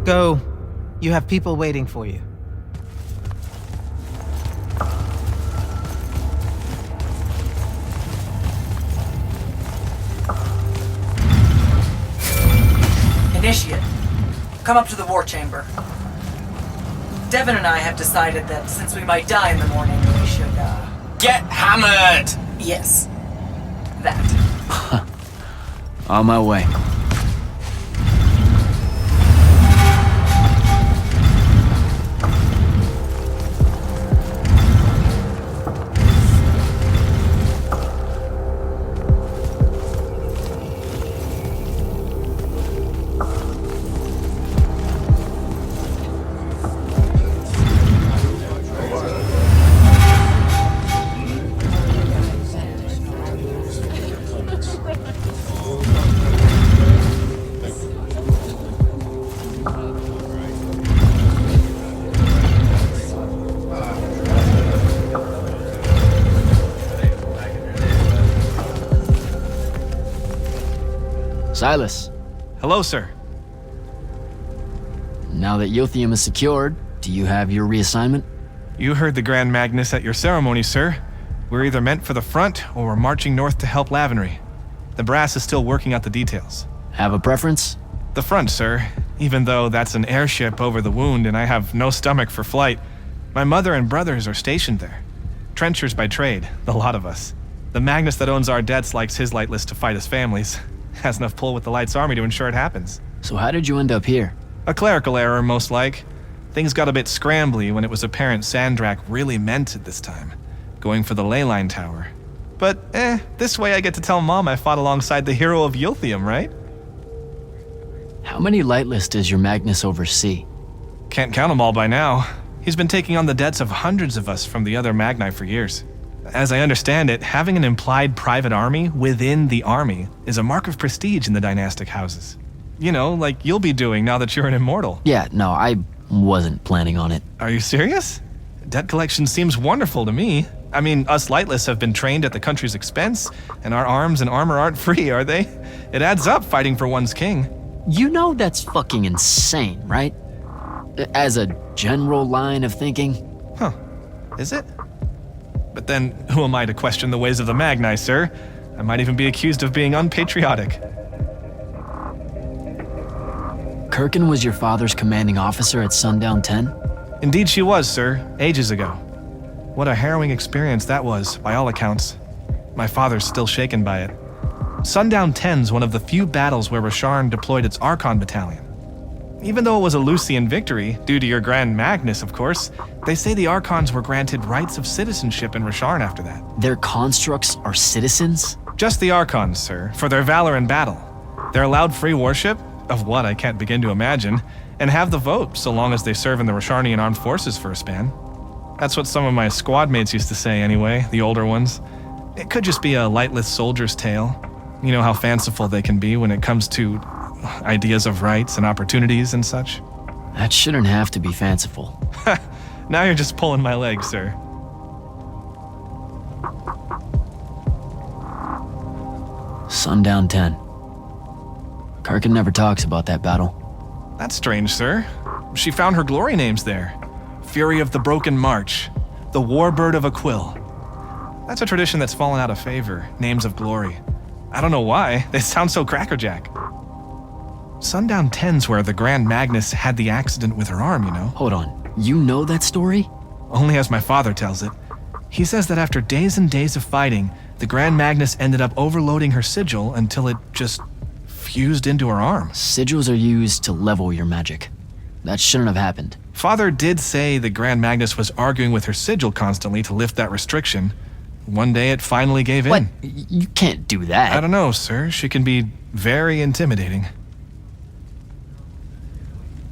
Go. You have people waiting for you. Initiate, come up to the war chamber. Devin and I have decided that since we might die in the morning, we should, Get hammered! Yes. That. On my way. Silas, Hello, sir. now that Yothium is secured, do you have your reassignment? You heard the Grand Magnus at your ceremony, sir. We're either meant for the front, or we're marching north to help Lavenry. The brass is still working out the details. Have a preference? The front, sir. Even though that's an airship over the wound and I have no stomach for flight. My mother and brothers are stationed there. Trenchers by trade, the lot of us. The Magnus that owns our debts likes his lightless to fight his families. Has enough pull with the Light's army to ensure it happens. So how did you end up here? A clerical error, most like. Things got a bit scrambly when it was apparent Sandrak really meant it this time, going for the ley line tower. But, this way I get to tell Mom I fought alongside the hero of Yothium, right? How many lightless does your Magnus oversee? Can't count them all by now. He's been taking on the debts of hundreds of us from the other Magni for years. As I understand it, having an implied private army within the army is a mark of prestige in the dynastic houses. You know, like you'll be doing now that you're an immortal. Yeah, no, I wasn't planning on it. Are you serious? Debt collection seems wonderful to me. I mean, us lightless have been trained at the country's expense, and our arms and armor aren't free, are they? It adds up fighting for one's king. You know that's fucking insane, right? As a general line of thinking. Huh. Is it? But then, who am I to question the ways of the Magni, sir? I might even be accused of being unpatriotic. Kirkin was your father's commanding officer at Sundown 10? Indeed she was, sir, ages ago. What a harrowing experience that was, by all accounts. My father's still shaken by it. Sundown 10's one of the few battles where Rasharn deployed its Archon battalion. Even though it was a Lucian victory, due to your Grand Magnus, of course, they say the Archons were granted rights of citizenship in Rasharn after that. Their constructs are citizens? Just the Archons, sir, for their valor in battle. They're allowed free worship, of what I can't begin to imagine, and have the vote so long as they serve in the Rasharnian armed forces for a span. That's what some of my squad mates used to say anyway, the older ones. It could just be a lightless soldier's tale. You know how fanciful they can be when it comes to ideas of rights and opportunities and such. That shouldn't have to be fanciful. Now you're just pulling my leg, sir. Sundown 10. Kirkin never talks about that battle. That's strange, sir. She found her glory names there. Fury of the Broken March, the Warbird of Aquil. That's a tradition that's fallen out of favor, names of glory. I don't know why, they sound so crackerjack. Sundown 10's where the Grand Magnus had the accident with her arm, you know? Hold on, you know that story? Only as my father tells it. He says that after days and days of fighting, the Grand Magnus ended up overloading her sigil until it just fused into her arm. Sigils are used to level your magic. That shouldn't have happened. Father did say the Grand Magnus was arguing with her sigil constantly to lift that restriction. One day it finally gave in. What? You can't do that. I don't know, sir. She can be very intimidating.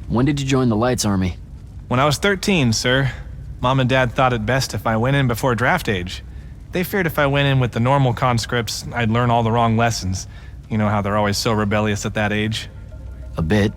When did you join the Lights Army? When I was 13, sir. Mom and Dad thought it best if I went in before draft age. They feared if I went in with the normal conscripts, I'd learn all the wrong lessons. You know how they're always so rebellious at that age. A bit.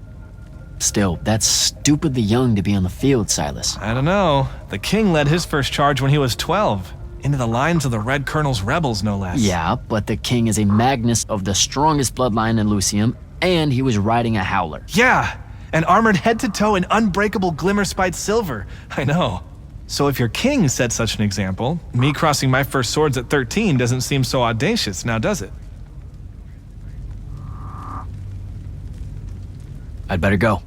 Still, that's stupidly young to be on the field, Silas. I don't know. The king led his first charge when he was 12. Into the lines of the Red Colonel's rebels, no less. Yeah, but the king is a Magnus of the strongest bloodline in Lucium, and he was riding a howler. Yeah, and armored head to toe in unbreakable glimmer-spiked silver. I know. So if your king set such an example, me crossing my first swords at 13 doesn't seem so audacious, now does it? I'd better go.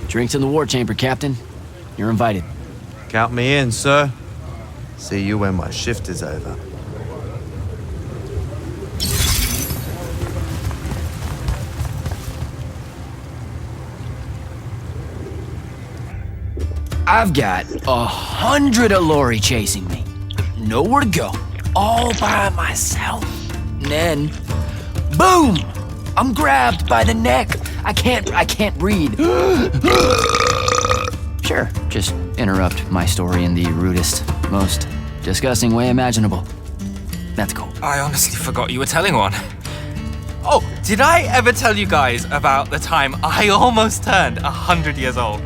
Drinks in the war chamber, Captain. You're invited. Count me in, sir. See you when my shift is over. I've got 100 Allori chasing me. Nowhere to go. All by myself. And then, boom! I'm grabbed by the neck. I can't breathe. Sure, just interrupt my story in the rudest, most disgusting way imaginable. That's cool. I honestly forgot you were telling one. Oh, did I ever tell you guys about the time I almost turned 100 years old?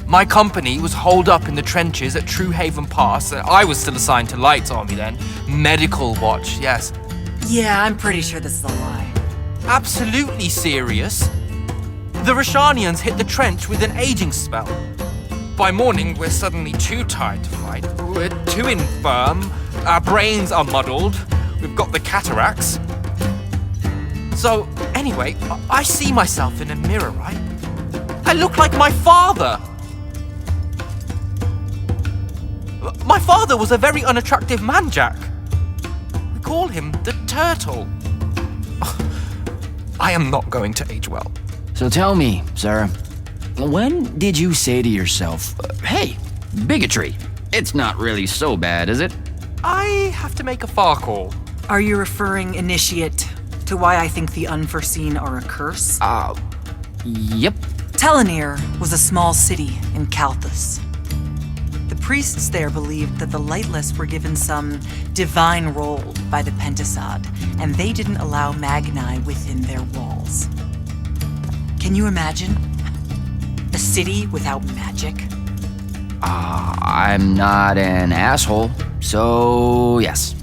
My company was holed up in the trenches at True Haven Pass. I was still assigned to Light's Army then. Medical watch, yes. Yeah, I'm pretty sure this is a lie. Absolutely serious. The Roshanians hit the trench with an aging spell. By morning, we're suddenly too tired to fight. We're too infirm. Our brains are muddled. We've got the cataracts. So, anyway, I see myself in a mirror, right? I look like my father. My father was a very unattractive man, Jack. We call him the Turtle. I am not going to age well. So tell me, sir, when did you say to yourself, hey, Bigotry. It's not really so bad, is it? I have to make a far call. Are you referring, Initiate, to why I think the unforeseen are a curse? Yep. Telenir was a small city in Kalthus. The priests there believed that the Lightless were given some divine role by the Pentasod, and they didn't allow Magni within their walls. Can you imagine? A city without magic? I'm not an asshole, so yes.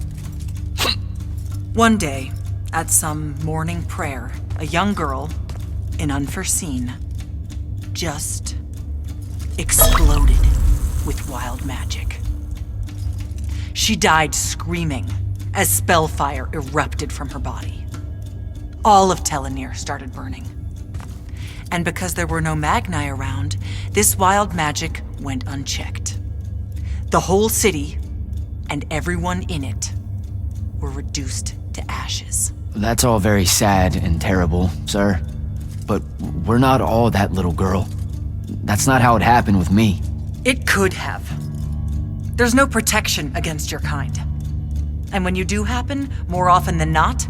One day, at some morning prayer, a young girl, in Unforeseen, just exploded with wild magic. She died screaming as spellfire erupted from her body. All of Telenir started burning. And because there were no Magni around, this wild magic went unchecked. The whole city and everyone in it were reduced to ashes. That's all very sad and terrible, sir. But we're not all that little girl. That's not how it happened with me. It could have. There's no protection against your kind. And when you do happen, more often than not,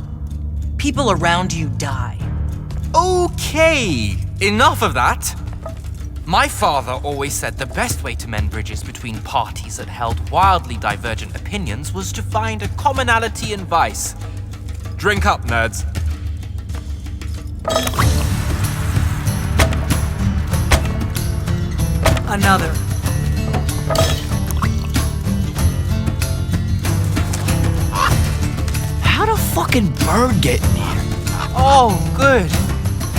people around you die. Okay, enough of that. My father always said the best way to mend bridges between parties that held wildly divergent opinions was to find a commonality in vice. Drink up, nerds. Another. How'd a fucking bird get in here? Oh, good.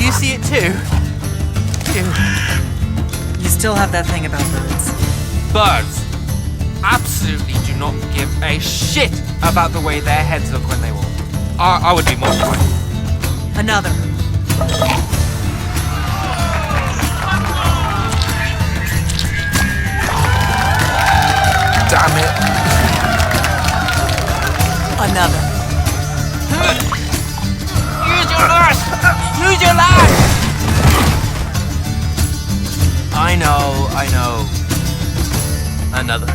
You see it too? You still have that thing about birds. Birds absolutely do not give a shit about the way their heads look when they walk. I would be mortified. Another. Damn it. Another. Use your lash! Use your lash! I know. Another.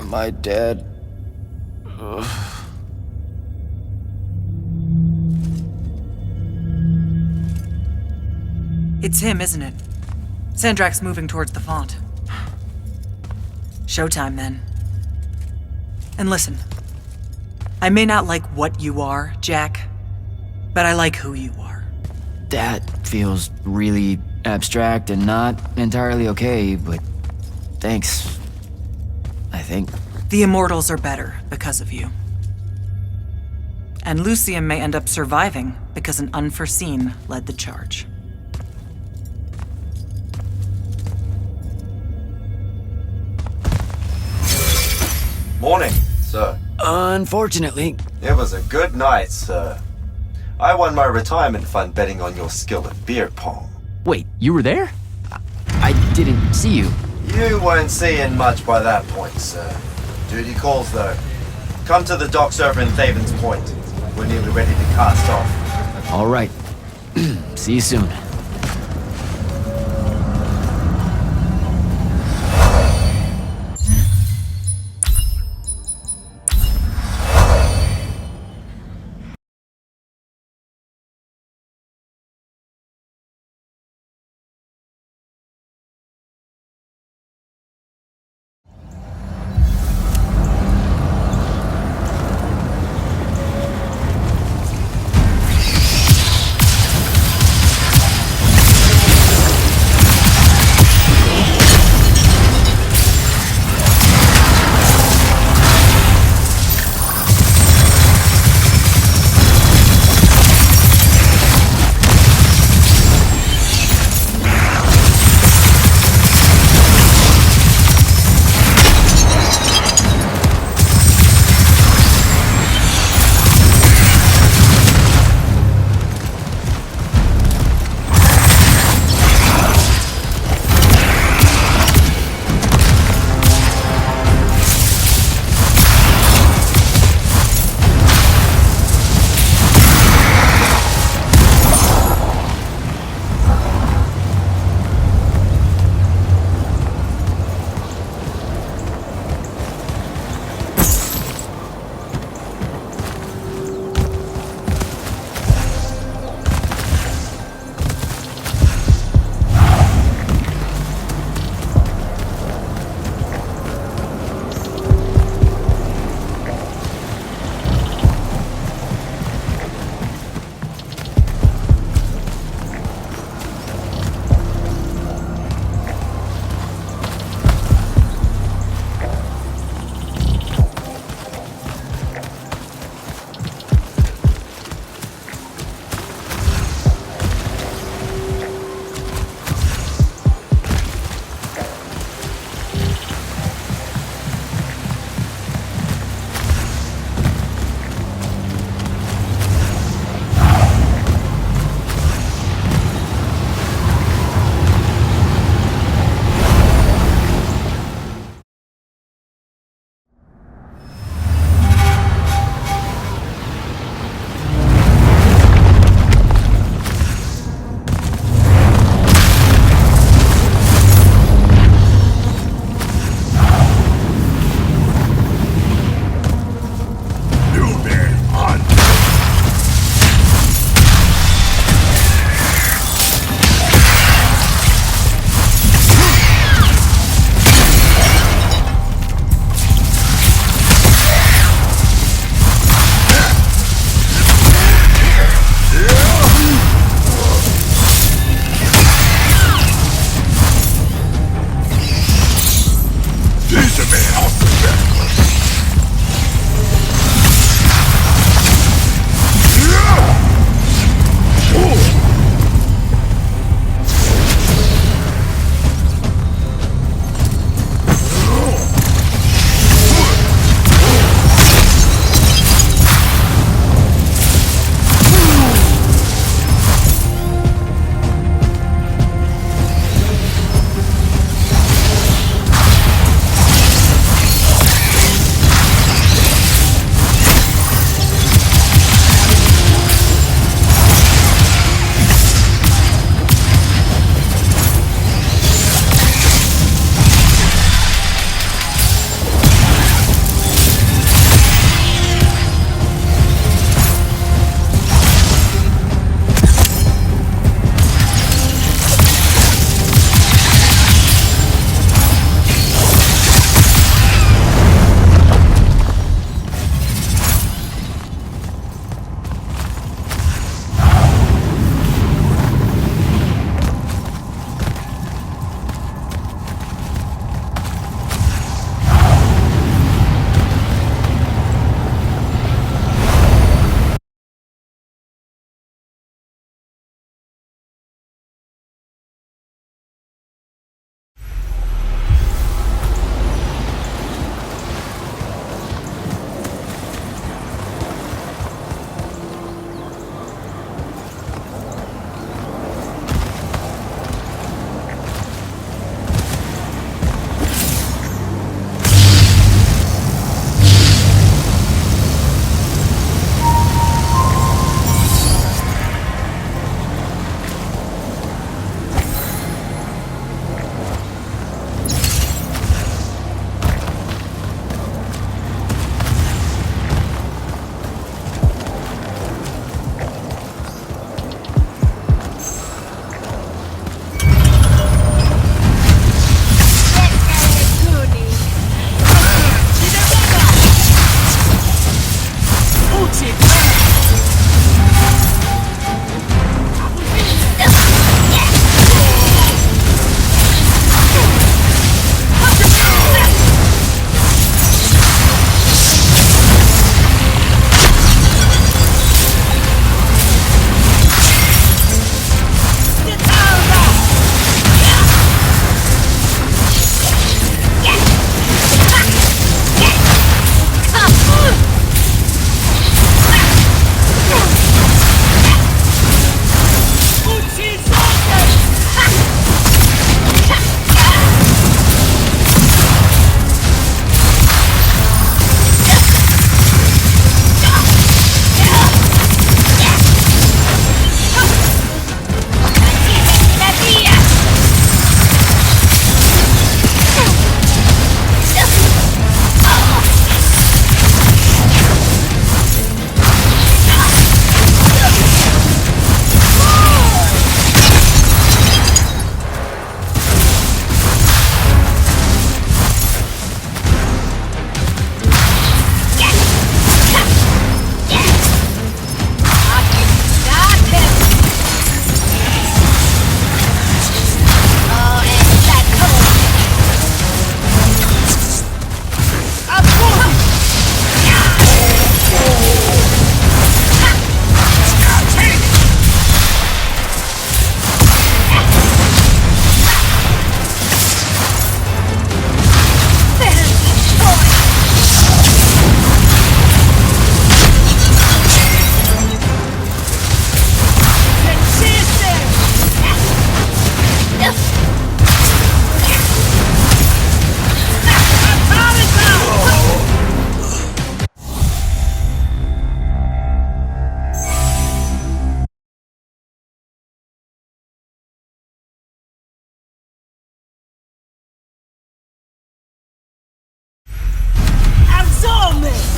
Am I dead? It's him, isn't it? Sandrak's moving towards the font. Showtime, then. And listen, I may not like what you are, Jack, but I like who you are. That feels really abstract and not entirely okay, but thanks. I think. The Immortals are better because of you. And Lucium may end up surviving because an Unforeseen led the charge. Morning, sir. Unfortunately, It was a good night, sir. I won my retirement fund betting on your skill at beer pong. wait, you were there? I didn't see you. You weren't seeing much by that point, sir. Duty calls, though. Come to the docks over in Thaven's Point. We're nearly ready to cast off. All right. See you soon. saw me!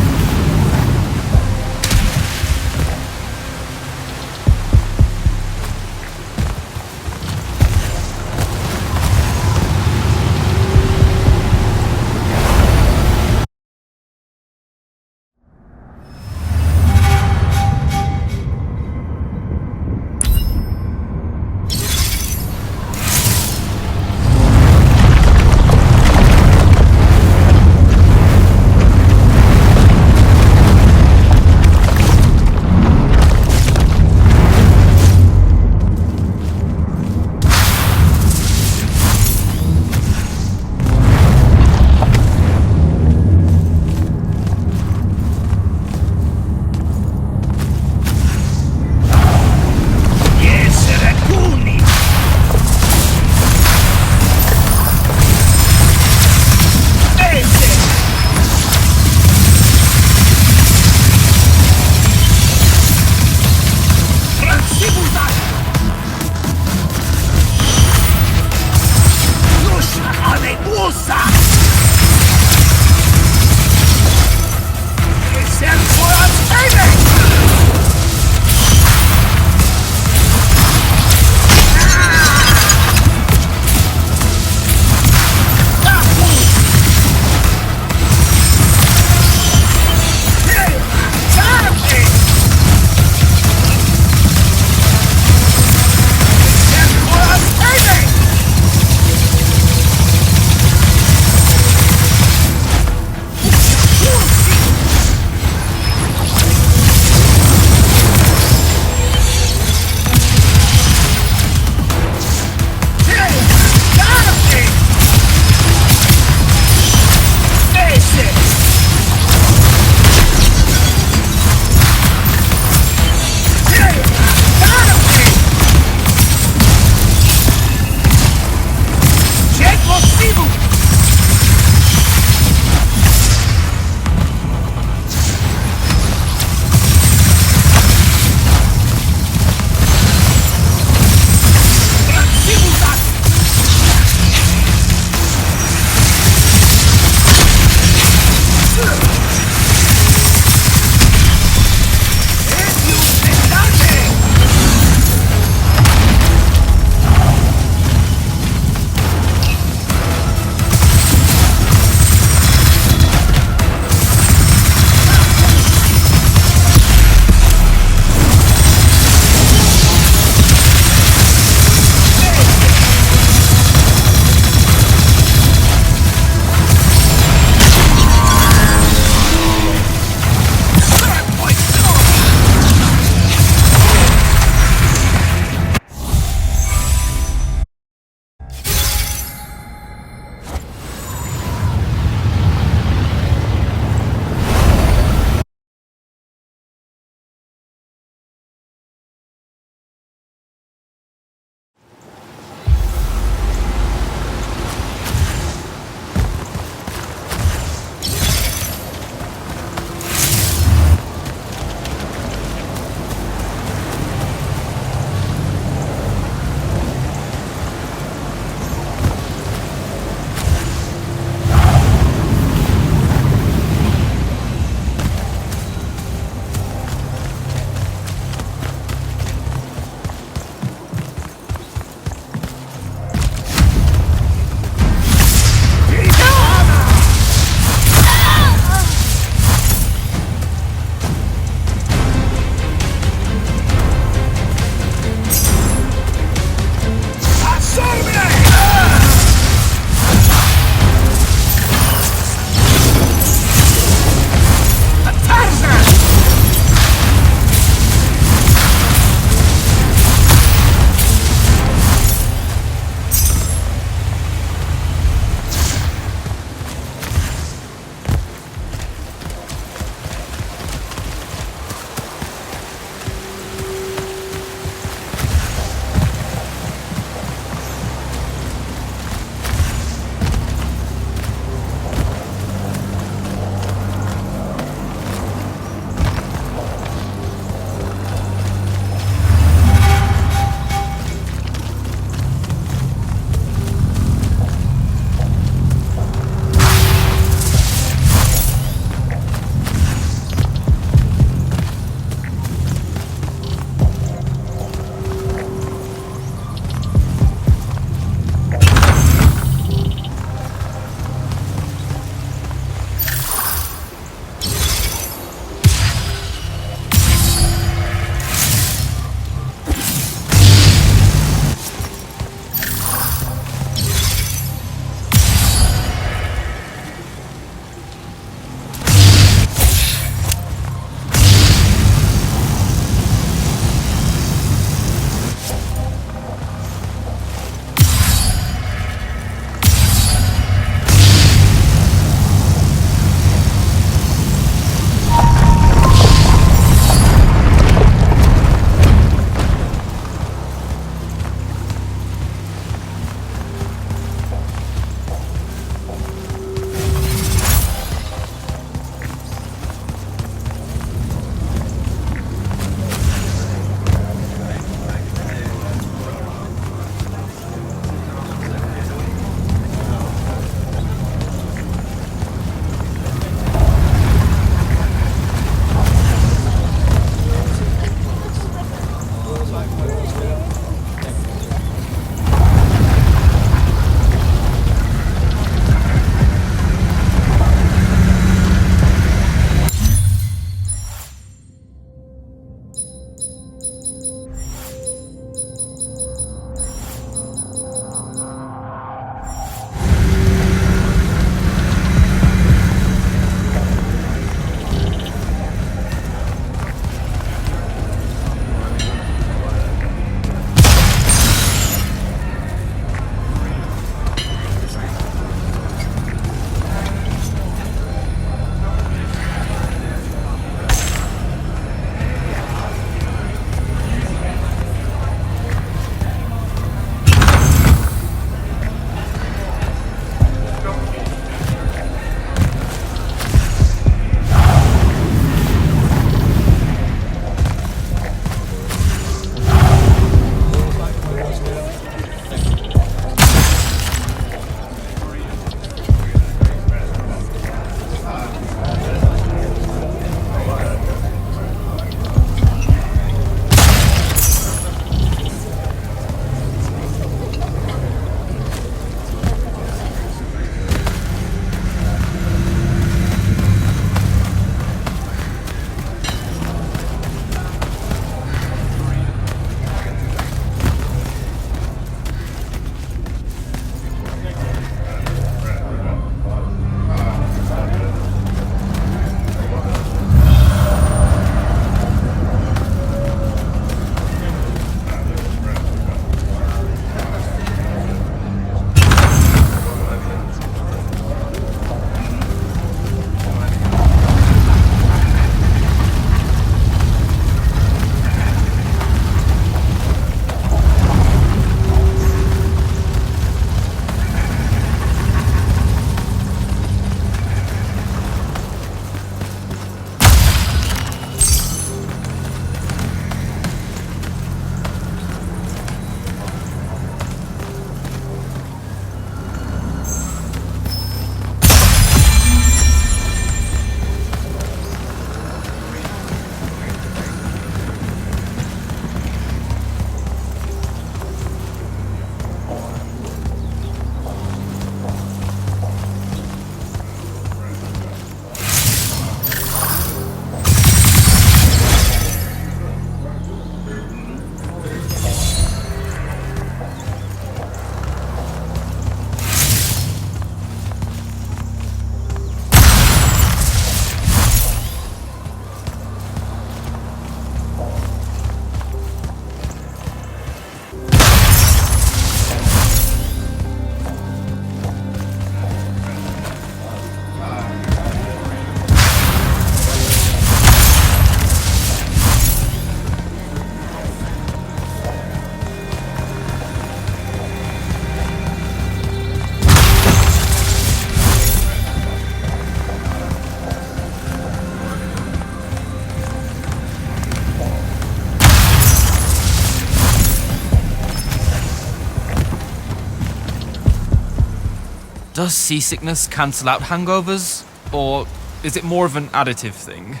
Does seasickness cancel out hangovers? Or is it more of an additive thing?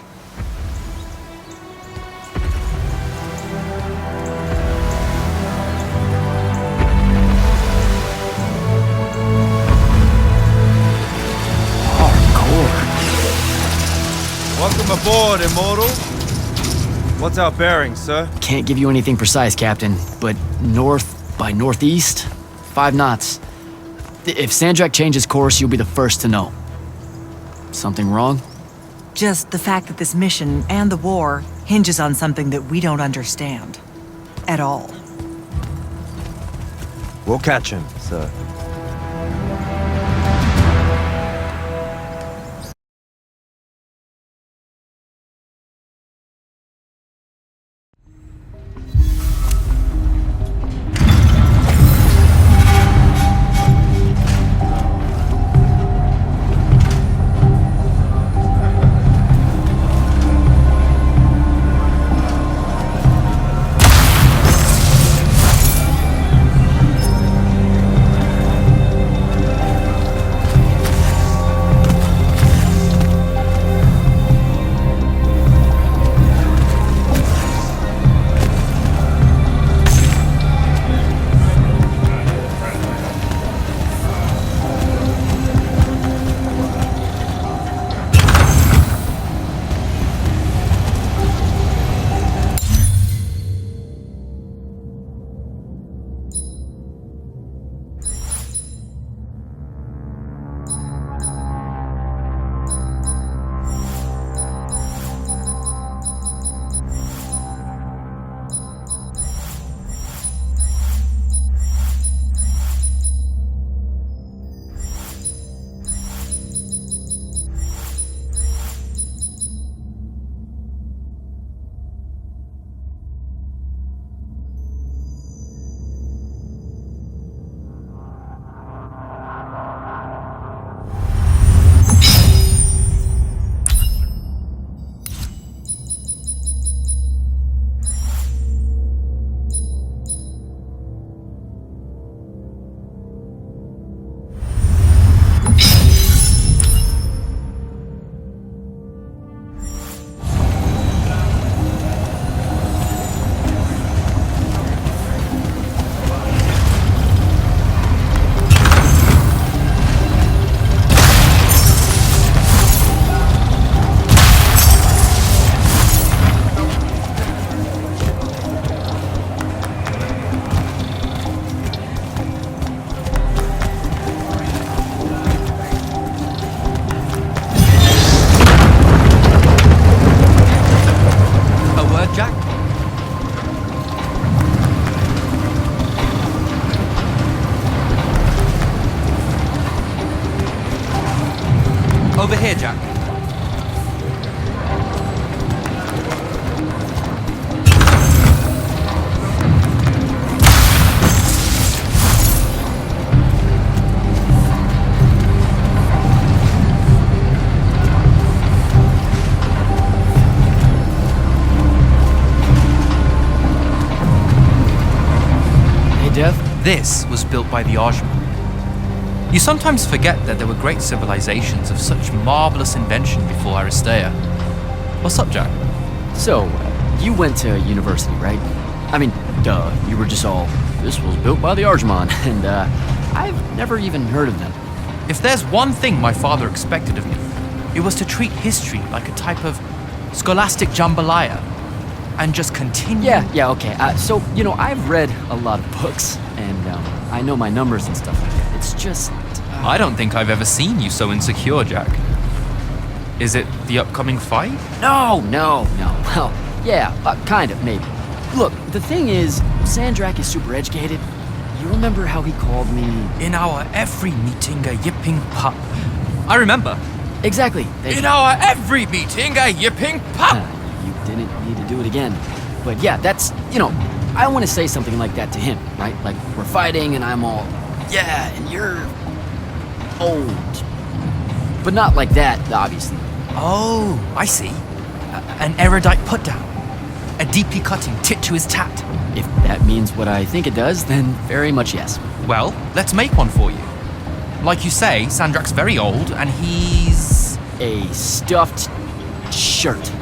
Welcome aboard, Immortal. What's our bearing, sir? Can't give you anything precise, Captain, but north by northeast, 5 knots. If Sandrak changes course, you'll be the first to know. Something wrong? Just the fact that this mission and the war hinges on something that we don't understand. At all. We'll catch him, sir. Over here, Jack. Hey, Dev? This was built by the Ajman. You sometimes forget that there were great civilizations of such marvelous invention before Aristea. What's up, Jack? So, you went to university, right? I mean, duh, you were just all, this was built by the Arjman, and I've never even heard of them. If there's one thing my father expected of me, it was to treat history like a type of scholastic jambalaya and just continue. Yeah, okay. So, you know, I've read a lot of books, and I know my numbers and stuff like that. It's just... I don't think I've ever seen you so insecure, Jack. Is it the upcoming fight? No. Well, yeah, kind of, maybe. Look, the thing is, Sandrak is super educated. You remember how he called me... In our every meeting, a yipping pup. I remember. Exactly. In our every meeting, a yipping pup! You didn't need to do it again. But yeah, that's, you know, I want to say something like that to him, right? Like, we're fighting and I'm all, yeah, and you're old. But not like that, obviously. Oh, I see. An erudite put-down. A deeply cutting tit to his tat. If that means what I think it does, then very much yes. Well, let's make one for you. Like you say, Sandrak's very old, and he's... A stuffed shirt.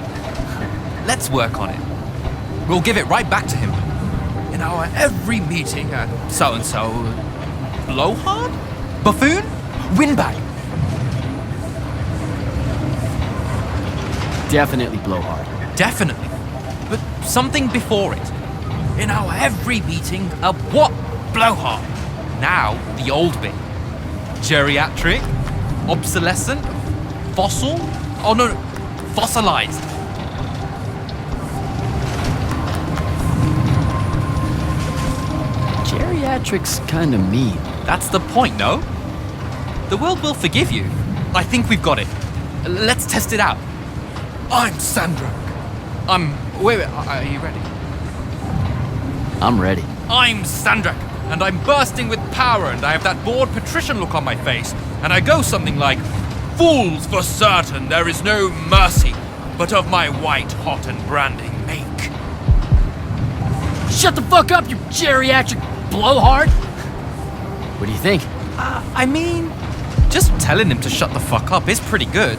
Let's work on it. We'll give it right back to him. In our every meeting, so-and-so... Blowhard? Buffoon? Windbag? Definitely blowhard. Definitely. But something before it. In our every meeting, a what? Blowhard. Now, the old bit. Geriatric? Obsolescent? Fossil? Oh no, fossilized. Geriatric's kinda mean. That's the point, no? The world will forgive you. I think we've got it. Let's test it out. I'm Sandrak. Wait, are you ready? I'm ready. I'm Sandrak, and I'm bursting with power, and I have that bored patrician look on my face, and I go something like, "Fools, for certain, there is no mercy, but of my white hot and branding make." Shut the fuck up, you geriatric blowhard! What do you think? I mean, just telling him to shut the fuck up is pretty good.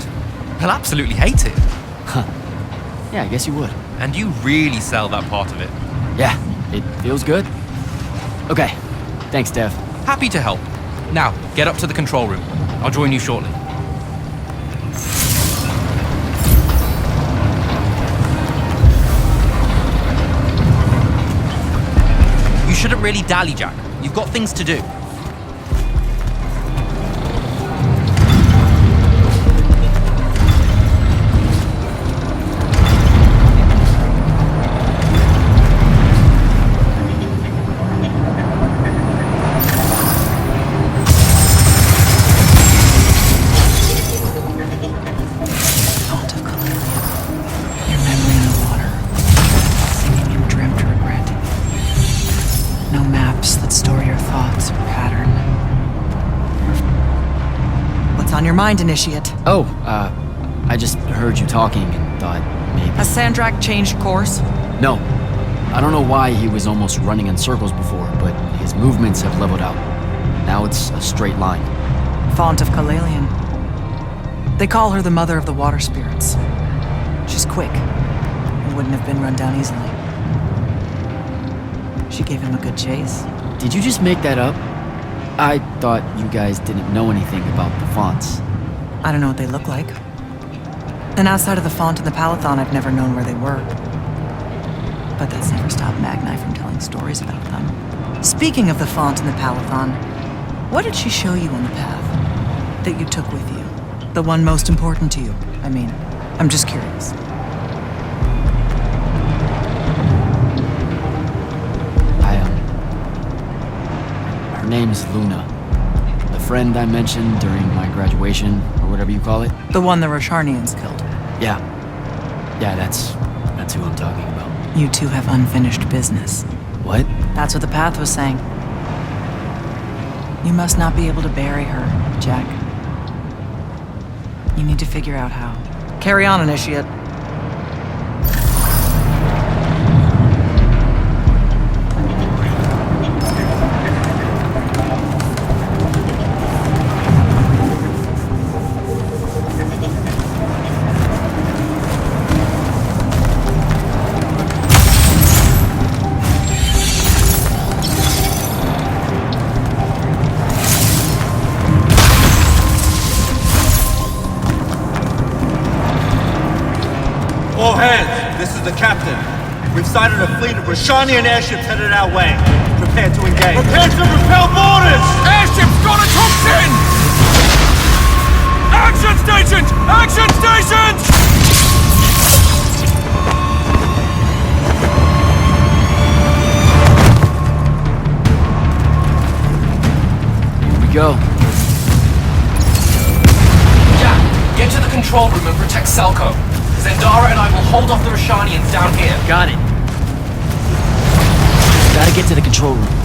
He'll absolutely hate it. Yeah, I guess you would. And you really sell that part of it. Yeah, it feels good. Okay, thanks, Dev. Happy to help. Now, get up to the control room. I'll join you shortly. You shouldn't really dally, Jack. You've got things to do. Mind, Initiate. Oh, I just heard you talking and thought maybe... Has Sandrak changed course? No. I don't know why he was almost running in circles before, but his movements have leveled out. Now it's a straight line. Font of Kalalian. They call her the mother of the water spirits. She's quick and wouldn't have been run down easily. She gave him a good chase. Did you just make that up? I thought you guys didn't know anything about the fonts. I don't know what they look like. And outside of the font and the Palathon, I've never known where they were. But that's never stopped Magni from telling stories about them. Speaking of the font and the Palathon, what did she show you on the path that you took with you? The one most important to you, I mean. I'm just curious. Her name's Luna. The friend I mentioned during my graduation, or whatever you call it. The one the Rosharnians killed. Yeah. Yeah, that's who I'm talking about. You two have unfinished business. What? That's what the path was saying. You must not be able to bury her, Jack. You need to figure out how. Carry on, Initiate. All hands, this is the captain. We've sighted a fleet of Rosharnian airships headed our way. Prepare to engage. Prepare to repel boarders! Airships got a toxin! Action stations! Action stations! Here we go. Jack, get to the control room and protect Selko. Zendara and I will hold off the Rosharnians down here. Got it. Gotta get to the control room.